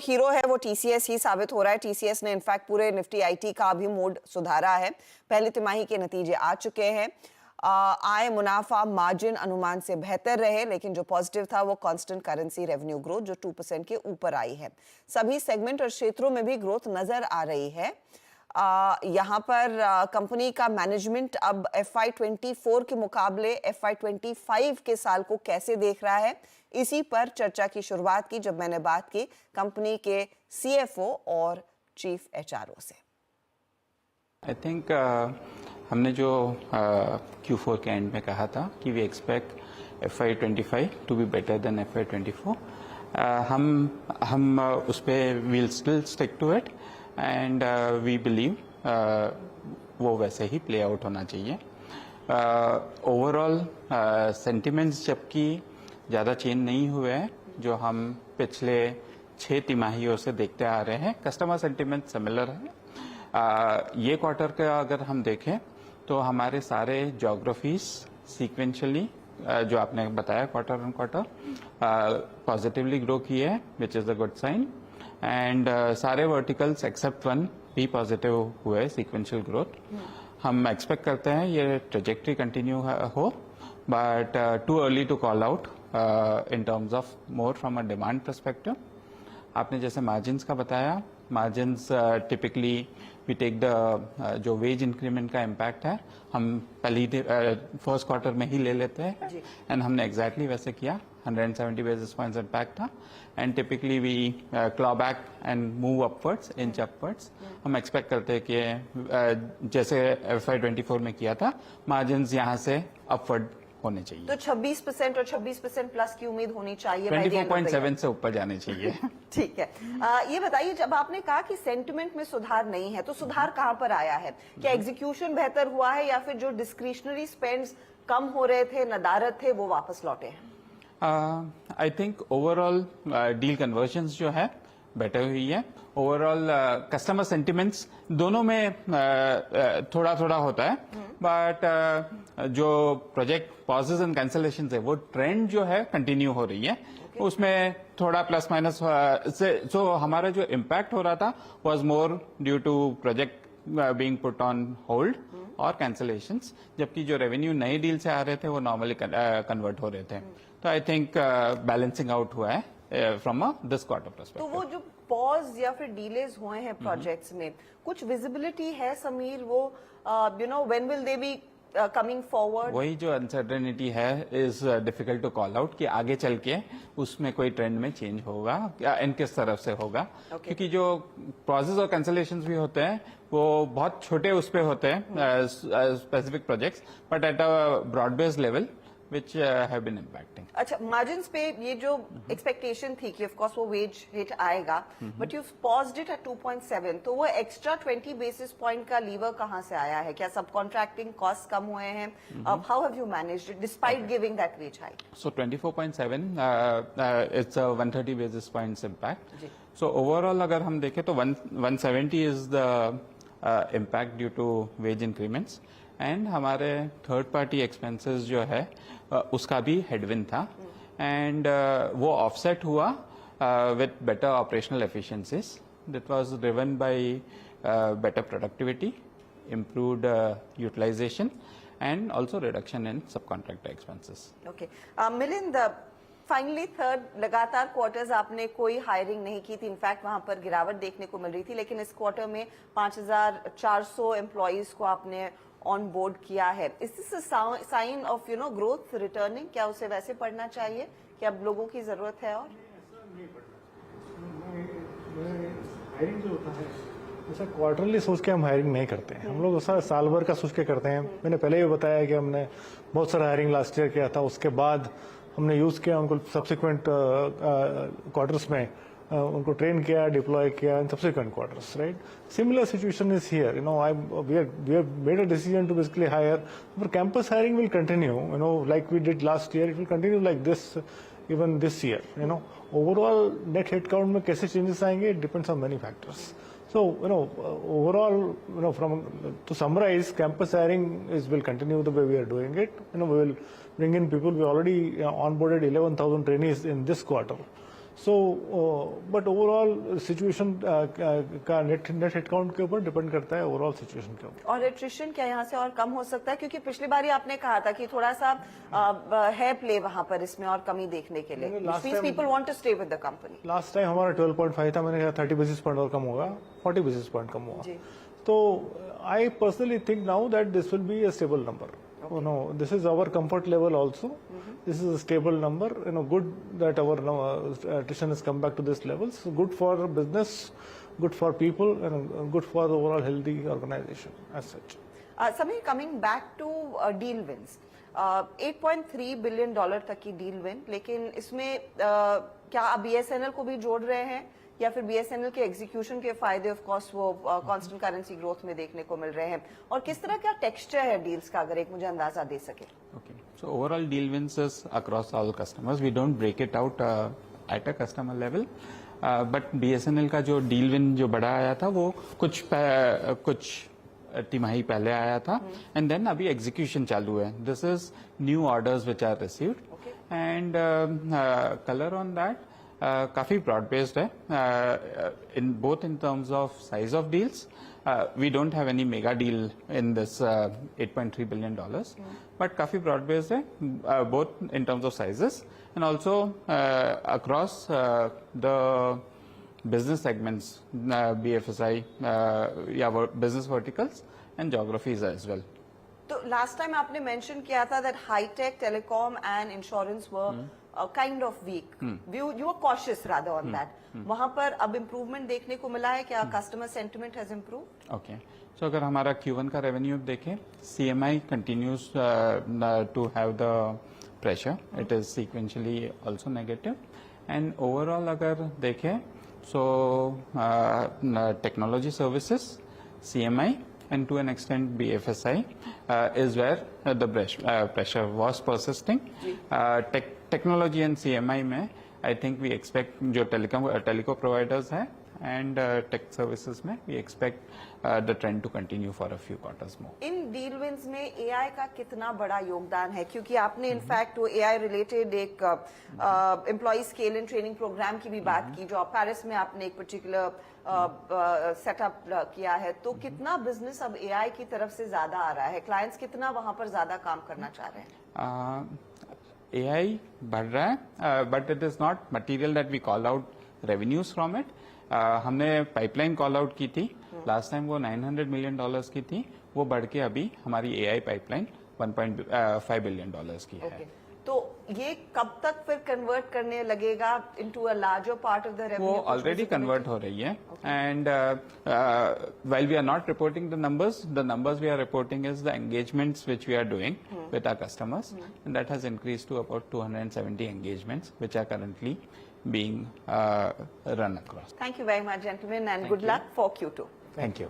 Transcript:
Hero है वो TCS ही साबित हो रहा है। टीसीएस ने इनफैक्ट पूरे निफ्टी आईटी का भी मोड सुधारा है। पहली तिमाही के नतीजे आ चुके हैं। आय, मुनाफा, मार्जिन अनुमान से बेहतर रहे, लेकिन जो पॉजिटिव था वो कांस्टेंट करेंसी रेवेन्यू ग्रोथ जो 2% के ऊपर आई है। सभी सेगमेंट और क्षेत्रों में भी ग्रोथ नजर आ रही है। यहाँ पर कंपनी का मैनेजमेंट अब FY24 के मुकाबले FY25 के साल को कैसे देख रहा है, इसी पर चर्चा की शुरुआत की जब मैंने बात की कंपनी के CFO और चीफ HRO से। आई थिंक हमने जो Q4 के एंड में कहा था कि we expect FY25 to be better than FY24, हम उस पर will still stick to it and we believe वो वैसे ही प्ले आउट होना चाहिए। ओवरऑल सेंटिमेंट्स जबकि ज़्यादा चेंज नहीं हुए हैं जो हम पिछले 6 तिमाहियों से देखते आ रहे हैं। कस्टमर सेंटिमेंट सिमिलर है। ये क्वार्टर का अगर हम देखें तो हमारे सारे ज्योग्राफीज सीक्वेंशियली जो आपने बताया quarter on quarter positively grow किए हैं, which is the good sign. And सारे वर्टिकल्स एक्सेप्ट वन भी पॉजिटिव हुए सीक्वेंशियल ग्रोथ। हम एक्सपेक्ट करते हैं ये ट्रेजेक्ट्री कंटिन्यू हो, but too early to call out in terms of more from a demand perspective. आपने जैसे मार्जिन्स का बताया, margins typically we take the जो वेज इंक्रीमेंट का इम्पैक्ट है हम पहली फर्स्ट क्वार्टर में ही ले लेते हैं एंड हमने एग्जैक्टली वैसे किया। 170 बेसिस पॉइंट्स इम्पैक्ट था and typically we claw back and move upwards, inch upwards. हम एक्सपेक्ट करते हैं कि जैसे FY24 में किया था मार्जिन्स यहाँ से अपवर्ड होने चाहिए। तो 26% और 26% प्लस की उम्मीद होनी चाहिए। 24.7 से ऊपर जाने चाहिए। ठीक है। ये बताइए, जब आपने कहा कि सेंटिमेंट में सुधार नहीं है तो सुधार कहाँ पर आया है? क्या एग्जीक्यूशन बेहतर हुआ है या फिर जो डिस्क्रिशनरी स्पेंड्स कम हो रहे थे, नदारत थे, वो वापस लौटे हैं? I think overall deal convergence जो है बेटर हुई है। ओवरऑल कस्टमर सेंटिमेंट्स दोनों में थोड़ा थोड़ा होता है, बट जो प्रोजेक्ट पॉजेज एंड कैंसलेशन है वो ट्रेंड जो है कंटिन्यू हो रही है। उसमें थोड़ा प्लस माइनस से सो हमारा जो इम्पैक्ट हो रहा था was more due to project being put on hold और कैंसलेशंस, जबकि जो रेवेन्यू नए डील से आ रहे थे वो नॉर्मली कन्वर्ट हो रहे थे। तो आई थिंक बैलेंसिंग आउट हुआ है फ्रॉम दिस क्वार्टर पर्सपेक्टिव। तो वो जो पॉज या फिर डिलेज हुए हैं प्रोजेक्ट्स में, कुछ विजिबिलिटी है समीर? वो when will they be coming forward? वही जो अनसर्टेनिटी है is difficult to call out कि आगे चल के उसमें कोई ट्रेंड में चेंज होगा या इन किस तरफ से होगा। क्योंकि जो प्रोसेस और कैंसलेशंस भी होते हैं वो बहुत छोटे उस पे होते हैं specific projects, but at a broad based level which have been impacting. अच्छा, मार्जिन्स पे ये जो एक्सपेक्टेशन थी कि ऑफ कोर्स वो वेज हिट आएगा, but you paused it at 2.7, तो वो एक्स्ट्रा 20 बेसिस पॉइंट का लीवर कहाँ से आया है? क्या सब कॉन्ट्रैक्टिंग कॉस्ट कम हुए हैं? How have you managed it despite giving that wage hike? So 24.7 it's a 130 basis points impact. So overall अगर हम देखें तो 170 is the impact due to wage increments. And हमारे थर्ड पार्टी एक्सपेंसेस जो है उसका भी हेडविन था एंड वो ऑफसेट हुआ with better operational efficiencies that was driven by better productivity, improved utilization and also reduction in sub contractor expenses. Okay Milind, finally third लगातार quarters आपने कोई हायरिंग नहीं की थी, इनफैक्ट वहां पर गिरावट देखने को मिल रही थी, लेकिन इस क्वार्टर में 5400 एम्प्लॉइज को आपने ऑन बोर्ड किया है। Is this sign of growth returning? क्या उसे वैसे पढ़ना चाहिए कि अब लोगों की जरूरत है? और हायरिंग जो होता है ऐसा क्वार्टरली सोच के हम हायरिंग नहीं करते हैं। हम लोग ऐसा साल भर का सोच के करते हैं। मैंने पहले भी बताया कि हमने बहुत सारा हायरिंग लास्ट ईयर किया था, उसके बाद हमने यूज किया उनको सब्सिक्वेंट क्वार्टर्स में उनको ट्रेन किया, डिप्लॉय किया in subsequent quarters, right? Similar situation is here. We have made a decision to basically hire. Our campus hiring will continue, like we did last year. It will continue like this even this year. Overall net headcount में कैसे changes आएंगे? It depends on many factors. So overall, to summarize, campus hiring will continue the way we are doing it. We will bring in people. We already onboarded 11,000 trainees in this quarter. So but overall situation का net headcount के ऊपर depend करता है overall situation के ऊपर। और attrition क्या यहाँ से और कम हो सकता है, क्योंकि पिछली बार आपने कहा था कि थोड़ा सा है प्ले वहां पर इसमें और कमी देखने के लिए, people want to stay with the company. Last time हमारा 12.5 था, मैंने कहा 30 बेसिस पॉइंट और कम होगा, 40 बेसिस पॉइंट कम हुआ। तो I personally think now that this will be a stable number. No, this is our comfort level also. This is a stable number. Good that our attrition has come back to this level. So good for business, good for people, and good for the overall healthy organization as such. Samir, coming back to deal wins, $8.3 billion तक की deal win, लेकिन इसमें क्या आप BSNL को भी जोड़ रहे हैं या फिर BSNL के एग्जीक्यूशन के फायदे ऑफ कोर्स वो कांस्टेंट करेंसी ग्रोथ में देखने को मिल रहे हैं, और किस तरह का टेक्सचर है डील्स का, अगर एक मुझे अंदाजा दे सके? Okay. So overall deal wins is across all customers. We don't break it out at a customer level. But BSNL का जो deal win जो बड़ा आया था वो कुछ तिमाही पहले आया था, and then अभी execution चालू है. This is new orders which are received. Okay. And color on that काफी ब्रॉड बेस्ड है in both in terms of size of deals. We don't have any mega deal in this $8.3 billion, but काफी broad based है both in terms of sizes and also across the business segments, BFSI या business verticals and geographies as well. तो last time आपने mention किया था that high tech, telecom and insurance were kind of weak, you are cautious rather on that. वहां पर अब improvement देखने को मिला है क्या? Customer sentiment has improved? Okay, so अगर हमारा Q1 का रेवेन्यू देखें, CMI continues to have the pressure, it is sequentially also negative, and overall अगर देखें so technology services, CMI and to an extent BFSI is where the pressure was persisting. Technology and CMI में I think we expect जो telecom providers हैं and tech services में we expect the trend to continue for a few quarters more. In deal wins में AI का कितना बड़ा योगदान है? क्योंकि आपने इनफैक्ट वो AI रिलेटेड एक employ scale and training programme की भी बात की, जो पेरिस में आपने एक पर्टिकुलर सेटअप किया है, तो कितना बिजनेस अब AI की तरफ से ज्यादा आ रहा है? क्लाइंट्स कितना वहां पर ज्यादा काम करना चाह रहे हैं? AI बढ़ रहा है, but it is not material that we call out revenues from it. हमने पाइपलाइन कॉल आउट की थी लास्ट टाइम, वो $900 मिलियन की थी, वो बढ़ के अभी हमारी AI पाइपलाइन $1.5 बिलियन की है. तो ये कब तक फिर कन्वर्ट करने लगेगा into a larger part of the revenue? वो ऑलरेडी कन्वर्ट हो रही है, and while we are not reporting the numbers we are reporting is the engagements which we are doing with our customers, and that has increased to about 270 engagements which are currently being run across. Thank you very much, gentlemen, and good luck for Q2. Thank you.